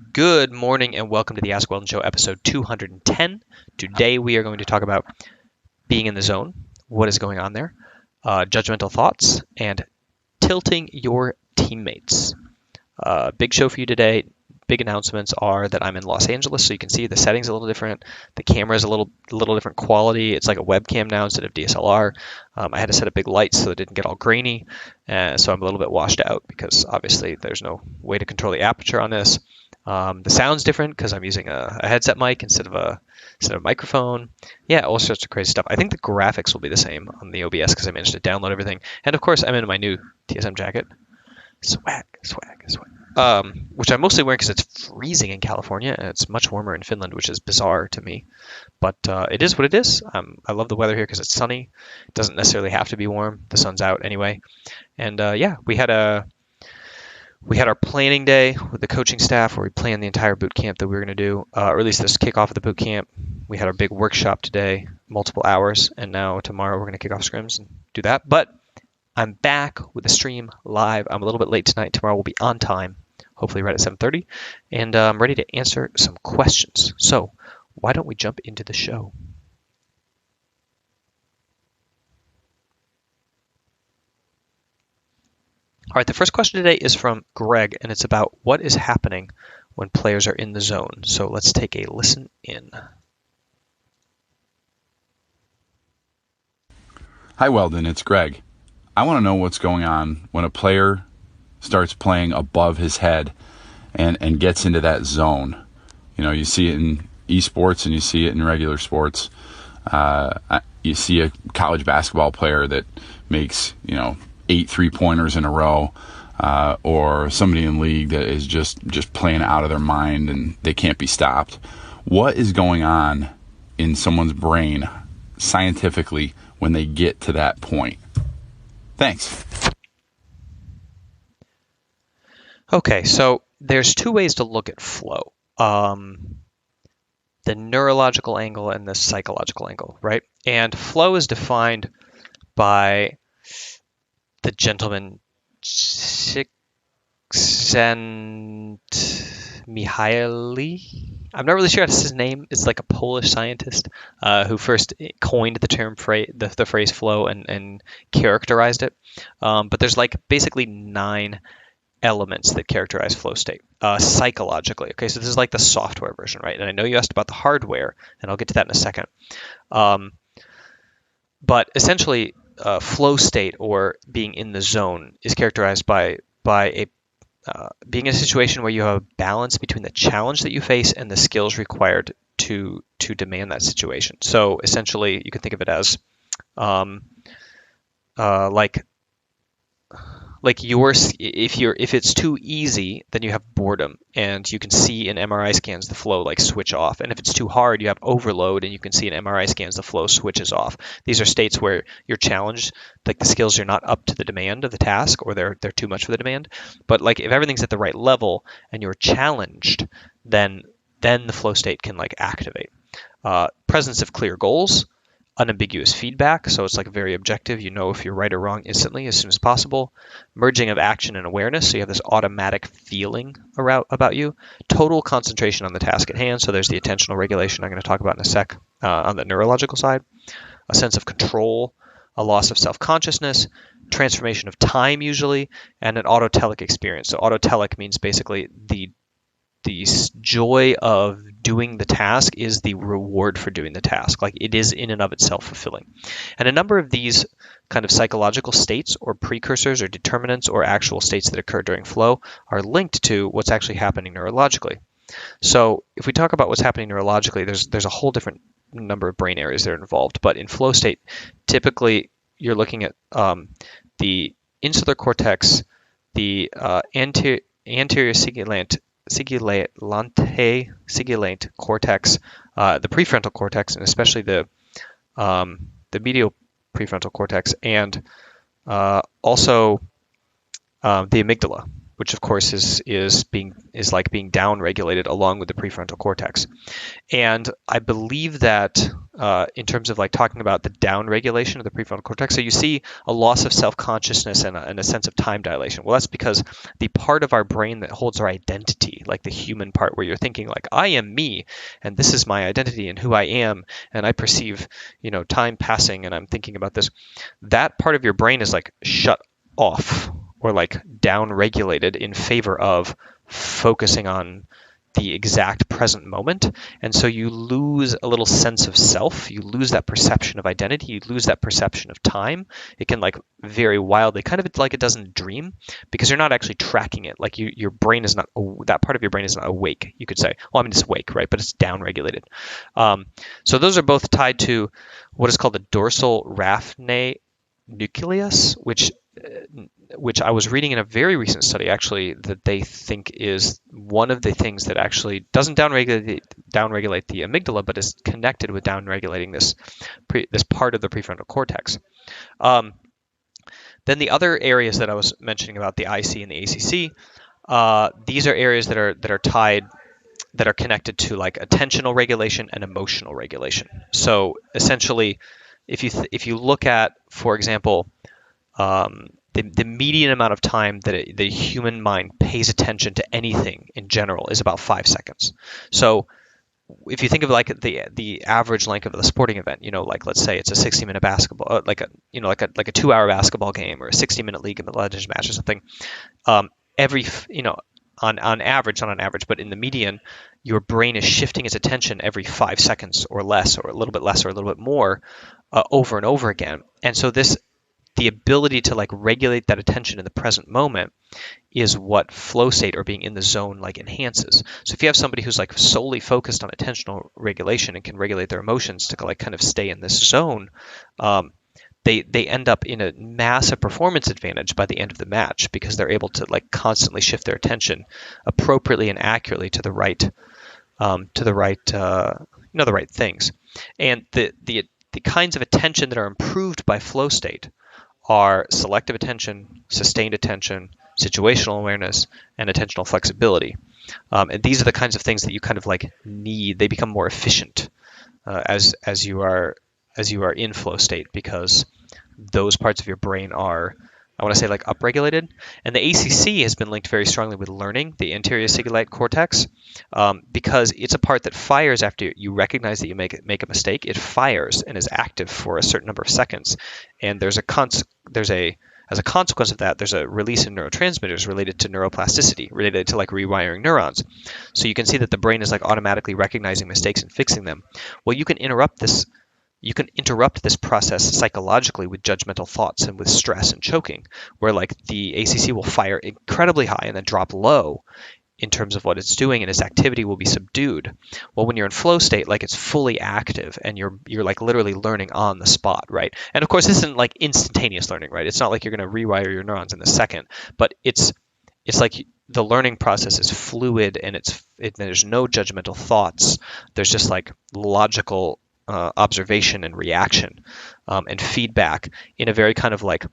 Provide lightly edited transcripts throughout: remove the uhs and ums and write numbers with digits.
Good morning and welcome to the Ask Weldon Show, episode 210. Today we are going to talk about being in the zone, what is going on there, judgmental thoughts, and tilting your teammates. Big show for you today. Big announcements are that I'm in Los Angeles, so you can see the settings a little different. The camera is a little different quality. It's like a webcam now instead of DSLR. I had to set up big lights so it didn't get all grainy, so I'm a little bit washed out because obviously there's no way to control the aperture on this. The sound's different because I'm using a headset mic instead of a microphone. Yeah, all sorts of crazy stuff. I think the graphics will be the same on the OBS because I managed to download everything. And of course, I'm in my new TSM jacket. Swag. Which I'm mostly wearing because it's freezing in California and it's much warmer in Finland, which is bizarre to me. But it is what it is. I love the weather here because it's sunny. It doesn't necessarily have to be warm. The sun's out anyway. And yeah, we had our planning day with the coaching staff where we planned the entire boot camp that we were going to do, or at least this kickoff of the boot camp. We had our big workshop today, multiple hours, and now tomorrow we're going to kick off scrims and do that. But I'm back with the stream live. I'm a little bit late tonight. Tomorrow we'll be on time, hopefully right at 7:30, and I'm ready to answer some questions. So why don't we jump into the show? All right, the first question today is from Greg, and it's about what is happening when players are in the zone. So let's take a listen in. Hi, Weldon. It's Greg. I want to know what's going on when a player starts playing above his head and gets into that zone. You know, you see it in esports and you see it in regular sports. You see a college basketball player that makes, 8 3-pointers in a row, or somebody in league that is just playing out of their mind and they can't be stopped. What is going on in someone's brain scientifically when they get to that point? Thanks. Okay, so there's two ways to look at flow. The neurological angle and the psychological angle, right? And flow is defined by the gentleman Csikszentmihalyi. I'm not really sure that's his name. It's like a Polish scientist who first coined the term the phrase flow and characterized it. But there's like basically 9 elements that characterize flow state psychologically. Okay, so this is like the software version, right? And I know you asked about the hardware, and I'll get to that in a second. But essentially, flow state or being in the zone is characterized by being in a situation where you have a balance between the challenge that you face and the skills required to demand that situation. So essentially, you can think of it as if it's too easy, then you have boredom, and you can see in MRI scans the flow like switch off. And if it's too hard, you have overload, and you can see in MRI scans the flow switches off. These are states where you're challenged, like the skills are not up to the demand of the task, or they're too much for the demand. But like if everything's at the right level and you're challenged, then the flow state can like activate. Presence of clear goals. Unambiguous feedback, so it's like very objective. You know if you're right or wrong instantly as soon as possible. Merging of action and awareness, so you have this automatic feeling about you. Total concentration on the task at hand, so there's the attentional regulation I'm going to talk about in a sec on the neurological side. A sense of control, a loss of self-consciousness, transformation of time usually, and an autotelic experience. So autotelic means basically the joy of doing the task is the reward for doing the task. Like it is in and of itself fulfilling. And a number of these kind of psychological states or precursors or determinants or actual states that occur during flow are linked to what's actually happening neurologically. So if we talk about what's happening neurologically, there's a whole different number of brain areas that are involved. But in flow state, typically you're looking at the insular cortex, the anterior cingulate cortex, the prefrontal cortex, and especially the medial prefrontal cortex, and also the amygdala, which of course is like being down regulated along with the prefrontal cortex. And I believe that in terms of like talking about the down regulation of the prefrontal cortex. So you see a loss of self-consciousness and a sense of time dilation. Well, that's because the part of our brain that holds our identity, like the human part where you're thinking like, I am me, and this is my identity and who I am, and I perceive, time passing, and I'm thinking about this. That part of your brain is like shut off or like down regulated in favor of focusing on the exact present moment. And so you lose a little sense of self. You lose that perception of identity. You lose that perception of time. It can like vary wildly, kind of like it does in a dream, because you're not actually tracking it. Like your brain is not, that part of your brain is not awake, you could say. Well, I mean, it's awake, right? But it's down regulated. So those are both tied to what is called the dorsal raphe nucleus, which I was reading in a very recent study, actually, that they think is one of the things that actually doesn't downregulate the amygdala, but is connected with downregulating this part of the prefrontal cortex. Then the other areas that I was mentioning about the IC and the ACC, these are areas that are tied, that are connected to like attentional regulation and emotional regulation. So essentially, if you look at, for example, the median amount of time that the human mind pays attention to anything in general is about 5 seconds. So if you think of like the average length of the sporting event, like let's say it's a 60-minute basketball, like a 2-hour basketball game or a 60-minute League of Legends match or something, every on average, not on average, but in the median, your brain is shifting its attention every 5 seconds or less, or a little bit less or a little bit more, over and over again. And so the ability to like regulate that attention in the present moment is what flow state or being in the zone like enhances. So if you have somebody who's like solely focused on attentional regulation and can regulate their emotions to like kind of stay in this zone, they end up in a massive performance advantage by the end of the match, because they're able to like constantly shift their attention appropriately and accurately to the right things. And the kinds of attention that are improved by flow state are selective attention, sustained attention, situational awareness, and attentional flexibility. And these are the kinds of things that you kind of like need. They become more efficient as you are in flow state, because those parts of your brain are, I want to say, like upregulated. And the ACC has been linked very strongly with learning, the anterior cingulate cortex, because it's a part that fires after you recognize that you make a mistake. It fires and is active for a certain number of seconds, and as a consequence of that, there's a release in neurotransmitters related to neuroplasticity, related to like rewiring neurons. So you can see that the brain is like automatically recognizing mistakes and fixing them. Well, you can interrupt this process psychologically with judgmental thoughts and with stress and choking, where like the ACC will fire incredibly high and then drop low in terms of what it's doing, and its activity will be subdued. Well, when you're in flow state, like it's fully active and you're like literally learning on the spot, right? And of course, this isn't like instantaneous learning, right? It's not like you're going to rewire your neurons in a second, but it's like the learning process is fluid, and there's no judgmental thoughts. There's just like logical observation and reaction and feedback in a very kind of like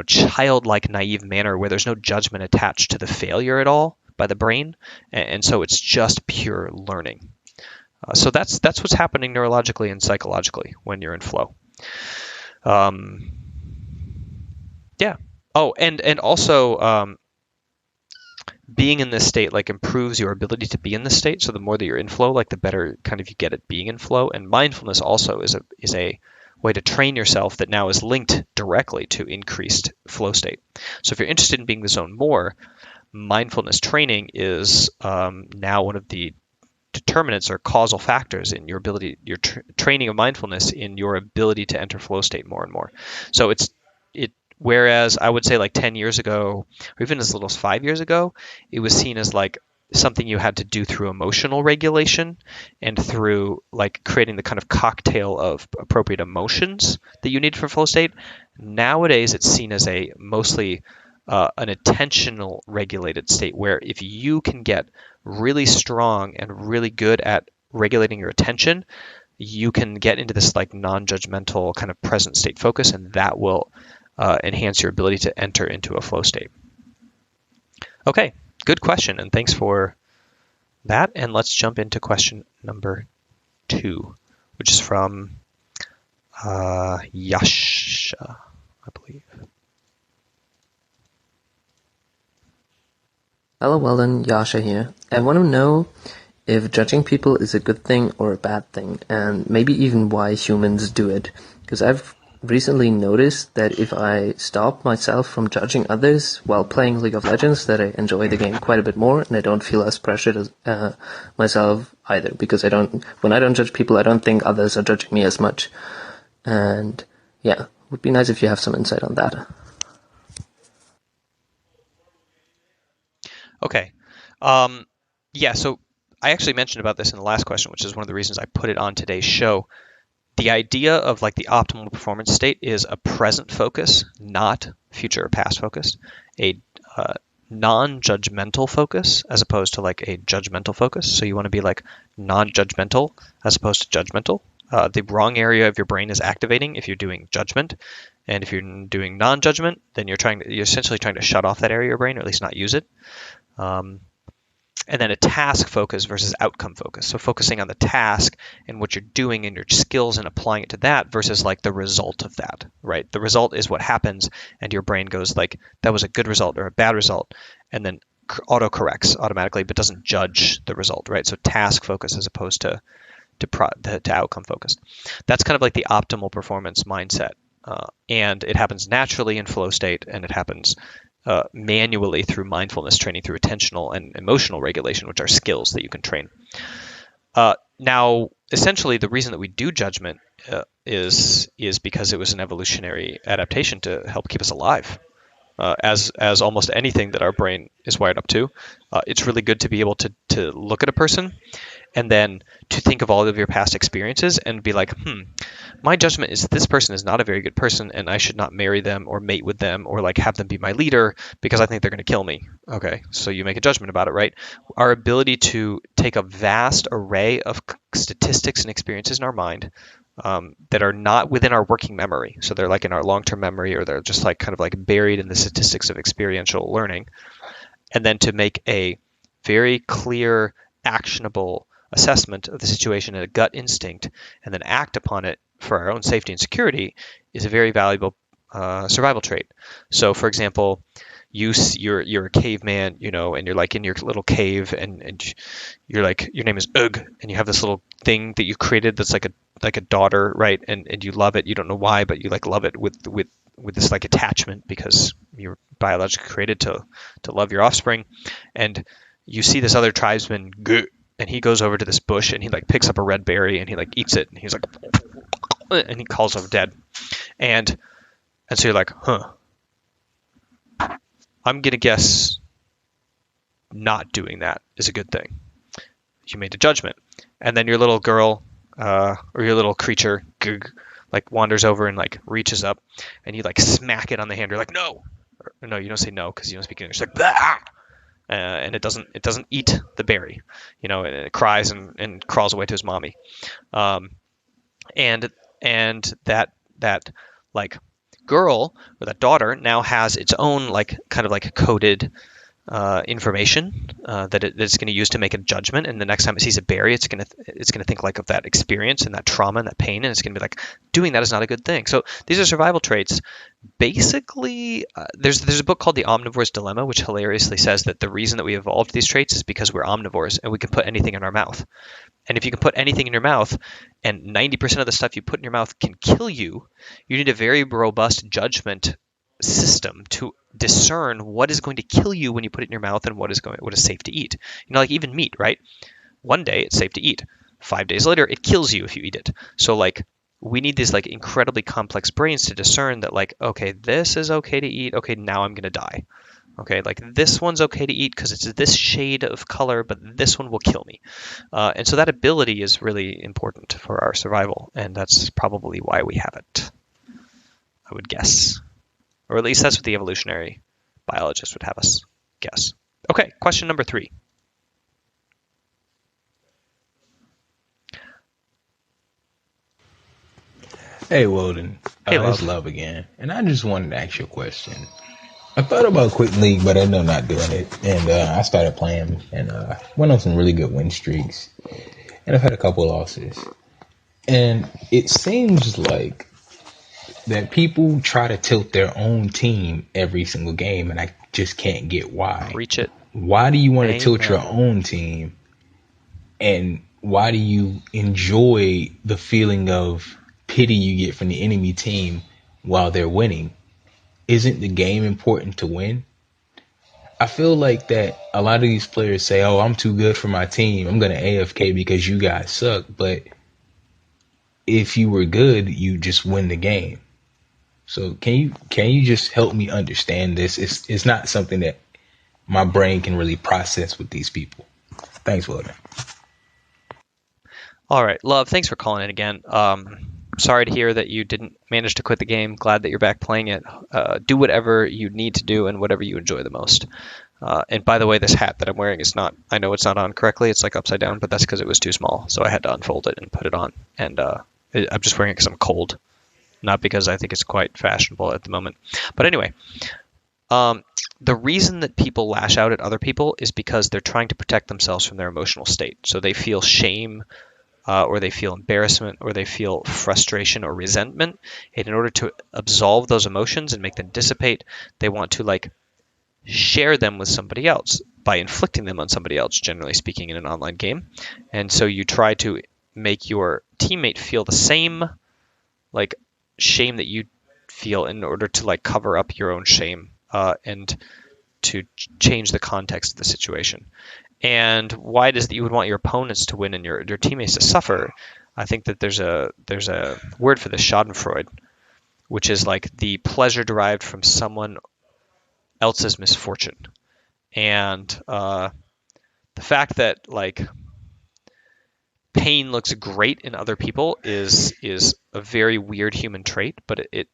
childlike, naive manner, where there's no judgment attached to the failure at all by the brain, and so it's just pure learning. So that's what's happening neurologically and psychologically when you're in flow. Yeah. Oh, and also being in this state like improves your ability to be in this state. So the more that you're in flow, like the better kind of you get at being in flow. And mindfulness also is a way to train yourself that now is linked directly to increased flow state. So if you're interested in being in the zone more, mindfulness training is now one of the determinants or causal factors in your ability, your training of mindfulness in your ability to enter flow state more and more. So whereas I would say like 10 years ago, or even as little as 5 years ago, it was seen as like something you had to do through emotional regulation and through like creating the kind of cocktail of appropriate emotions that you need for flow state. Nowadays, it's seen as a mostly an attentional regulated state, where if you can get really strong and really good at regulating your attention, you can get into this like non-judgmental kind of present state focus, and that will enhance your ability to enter into a flow state. Okay, good question, and thanks for that. And let's jump into question number 2. which is from Yasha, I believe. Hello, Weldon, Yasha here. I want to know if judging people is a good thing or a bad thing, and maybe even why humans do it. Because I've recently noticed that if I stop myself from judging others while playing League of Legends, that I enjoy the game quite a bit more, and I don't feel as pressured as myself either. Because when I don't judge people, I don't think others are judging me as much. And yeah, it would be nice if you have some insight on that. Okay. Yeah, so I actually mentioned about this in the last question, which is one of the reasons I put it on today's show. The idea of like the optimal performance state is a present focus, not future or past focus, a non-judgmental focus as opposed to like a judgmental focus. So you want to be like non-judgmental as opposed to judgmental. The wrong area of your brain is activating if you're doing judgment, and if you're doing non-judgment, then you're essentially trying to shut off that area of your brain, or at least not use it. And then a task focus versus outcome focus. So focusing on the task and what you're doing and your skills and applying it to that versus like the result of that, right? The result is what happens and your brain goes like, that was a good result or a bad result, and then auto-corrects automatically, but doesn't judge the result, right? So task focus as opposed to outcome focused. That's kind of like the optimal performance mindset. And it happens naturally in flow state, and it happens manually through mindfulness training, through attentional and emotional regulation, which are skills that you can train. Now, essentially, the reason that we do judgment is because it was an evolutionary adaptation to help keep us alive. As almost anything that our brain is wired up to, it's really good to be able to look at a person and then to think of all of your past experiences and be like, my judgment is this person is not a very good person and I should not marry them or mate with them or like have them be my leader because I think they're going to kill me. Okay, so you make a judgment about it, right? Our ability to take a vast array of statistics and experiences in our mind that are not within our working memory. So they're like in our long-term memory, or they're just like kind of like buried in the statistics of experiential learning. And then to make a very clear, actionable assessment of the situation and a gut instinct, and then act upon it for our own safety and security is a very valuable survival trait. So, for example, you're a caveman, and you're like in your little cave, and you're like, your name is Ugg, and you have this little thing that you created that's like a daughter, right? And you love it. You don't know why, but you like love it with this like attachment because you're biologically created to love your offspring. And you see this other tribesman, and he goes over to this bush and he like picks up a red berry and he like eats it and he's like, and he calls over dead. And so you're like, I'm gonna guess not doing that is a good thing. You made a judgment, and then your little girl or your little creature like wanders over and like reaches up, and you like smack it on the hand. You're like, no, or, no, you don't say no because you don't speak English. Like, bah! And it doesn't eat the berry, and it cries and crawls away to his mommy, and that like girl or that daughter now has its own like kind of like coded information that it's going to use to make a judgment, and the next time it sees a berry, it's going to think like of that experience and that trauma and that pain, and it's going to be like, doing that is not a good thing. So these are survival traits. Basically, there's a book called The Omnivore's Dilemma, which hilariously says that the reason that we evolved these traits is because we're omnivores and we can put anything in our mouth. And if you can put anything in your mouth, and 90% of the stuff you put in your mouth can kill you, you need a very robust judgment system to discern what is going to kill you when you put it in your mouth and what is safe to eat. Like even meat, right? One day it's safe to eat. 5 days later, it kills you if you eat it. So like we need these like incredibly complex brains to discern that like, okay, this is okay to eat. Okay, now I'm going to die. Okay, like this one's okay to eat because it's this shade of color, but this one will kill me. And so that ability is really important for our survival, and that's probably why we have it, I would guess. Or at least that's what the evolutionary biologists would have us guess. Okay, question number 3. Hey, Weldon. Hey, It's Love. Love again. And I just wanted to ask you a question. I thought about quitting League, but I ended up not doing it. And I started playing and went on some really good win streaks. And I've had a couple losses. And it seems like that people try to tilt their own team every single game, and I just can't get why. Preach it. Why do you want to tilt your Amen. own team? And why do you enjoy the feeling of pity you get from the enemy team while they're winning? Isn't the game important to win? I feel like that a lot of these players say, oh, I'm too good for my team. I'm going to AFK because you guys suck. But if you were good, you just win the game. So can you just help me understand this? It's not something that my brain can really process with these people. Thanks, Weldon. All right, Love, thanks for calling in again. Sorry to hear that you didn't manage to quit the game. Glad that you're back playing it. Do whatever you need to do and whatever you enjoy the most. And by the way, this hat that I'm wearing is not, I know it's not on correctly. It's like upside down, but that's because it was too small. So I had to unfold it and put it on. And I'm just wearing it because I'm cold, not because I think it's quite fashionable at the moment. But anyway, the reason that people lash out at other people is because they're trying to protect themselves from their emotional state. So they feel shame, or they feel embarrassment, or they feel frustration or resentment. And in order to absolve those emotions and make them dissipate, they want to like share them with somebody else by inflicting them on somebody else, generally speaking, in an online game. And so you try to make your teammate feel the same like shame that you feel in order to like cover up your own shame, and to change the context of the situation. And why does that you would want your opponents to win and your teammates to suffer? I think that there's a word for this, Schadenfreude, which is like the pleasure derived from someone else's misfortune. And the fact that like pain looks great in other people is a very weird human trait, but it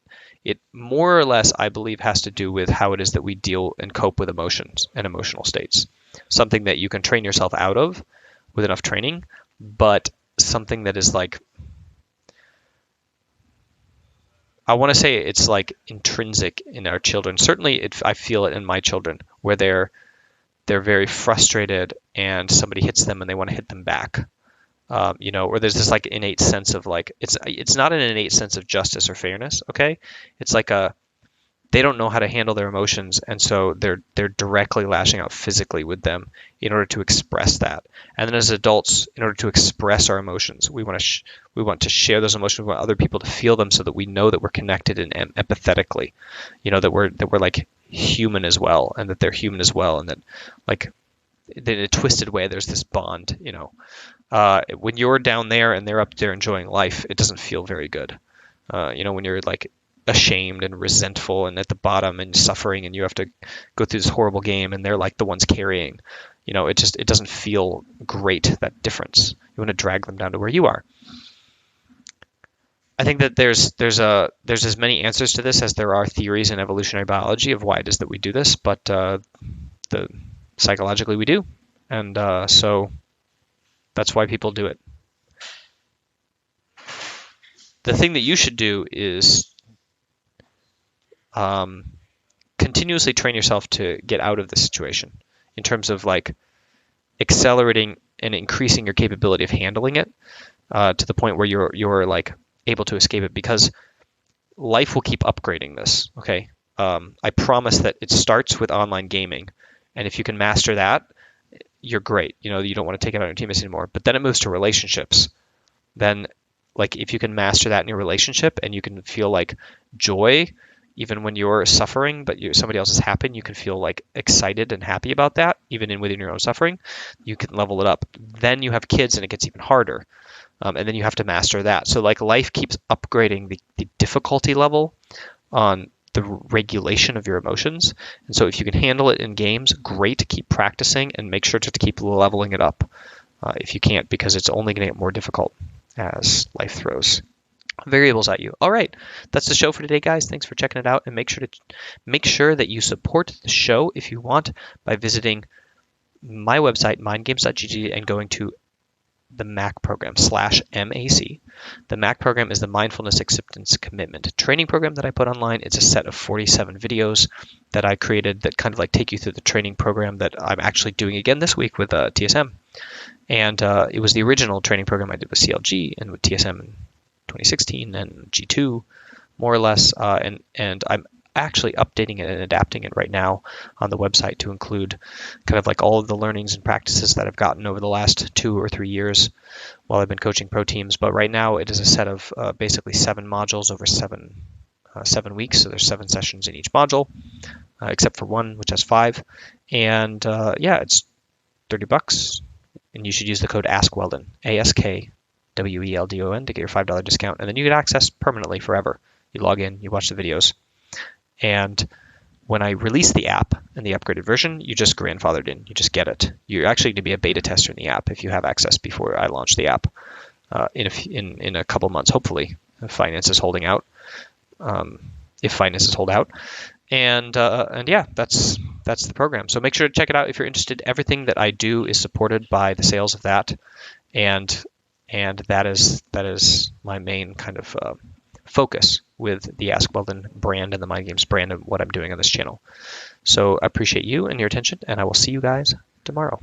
more or less, I believe, has to do with how it is that we deal and cope with emotions and emotional states. Something that you can train yourself out of with enough training, but something that is like, I want to say it's like intrinsic in our children. Certainly, I feel it in my children, where they're very frustrated and somebody hits them and they want to hit them back. Or there's this like innate sense of like, it's not an innate sense of justice or fairness. Okay. It's like they don't know how to handle their emotions. And so they're directly lashing out physically with them in order to express that. And then as adults, in order to express our emotions, we want to share those emotions with other people to feel them so that we know that we're connected and empathetically, that we're like human as well, and that they're human as well. And that like in a twisted way, there's this bond, when you're down there and they're up there enjoying life, it doesn't feel very good. When you're like ashamed and resentful and at the bottom and suffering and you have to go through this horrible game and they're like the ones carrying, it doesn't feel great, that difference. You want to drag them down to where you are. I think that there's as many answers to this as there are theories in evolutionary biology of why it is that we do this, but psychologically we do. And so that's why people do it. The thing that you should do is continuously train yourself to get out of the situation in terms of like accelerating and increasing your capability of handling it to the point where you're like able to escape it, because life will keep upgrading this. Okay. I promise that it starts with online gaming. And if you can master that, you're great. You don't want to take it out on your teammates anymore, but then it moves to relationships. Then like if you can master that in your relationship and you can feel like joy, even when you're suffering, but somebody else is happy, you can feel like excited and happy about that, even within your own suffering, you can level it up. Then you have kids and it gets even harder. And then you have to master that. So like life keeps upgrading the difficulty level on the regulation of your emotions. And so if you can handle it in games, great, keep practicing and make sure to keep leveling it up if you can't, because it's only going to get more difficult as life throws variables at you. All right, that's the show for today, guys. Thanks for checking it out, and make sure that you support the show if you want by visiting my website, mindgames.gg, and going to the MAC program /MAC. The MAC program is the Mindfulness Acceptance Commitment training program that I put online. It's a set of 47 videos that I created that kind of like take you through the training program that I'm actually doing again this week with TSM. And it was the original training program I did with CLG and with TSM 2016 and G2, more or less, and I'm actually updating it and adapting it right now on the website to include kind of like all of the learnings and practices that I've gotten over the last 2 or 3 years while I've been coaching pro teams. But right now it is a set of basically 7 modules over 7 weeks. So there's 7 sessions in each module, except for one, which has 5. And yeah, it's $30, and you should use the code AskWeldon, AskWeldon, to get your $5 discount, and then you get access permanently forever. You log in, you watch the videos, and when I release the app in the upgraded version, you just grandfathered in. You just get it. You're actually going to be a beta tester in the app if you have access before I launch the app in a couple months, hopefully, if finance is holding out. And yeah, that's the program. So make sure to check it out if you're interested. Everything that I do is supported by the sales of that, and that is my main kind of focus with the AskWeldon brand and the Mind Games brand and what I'm doing on this channel. So I appreciate you and your attention, and I will see you guys tomorrow.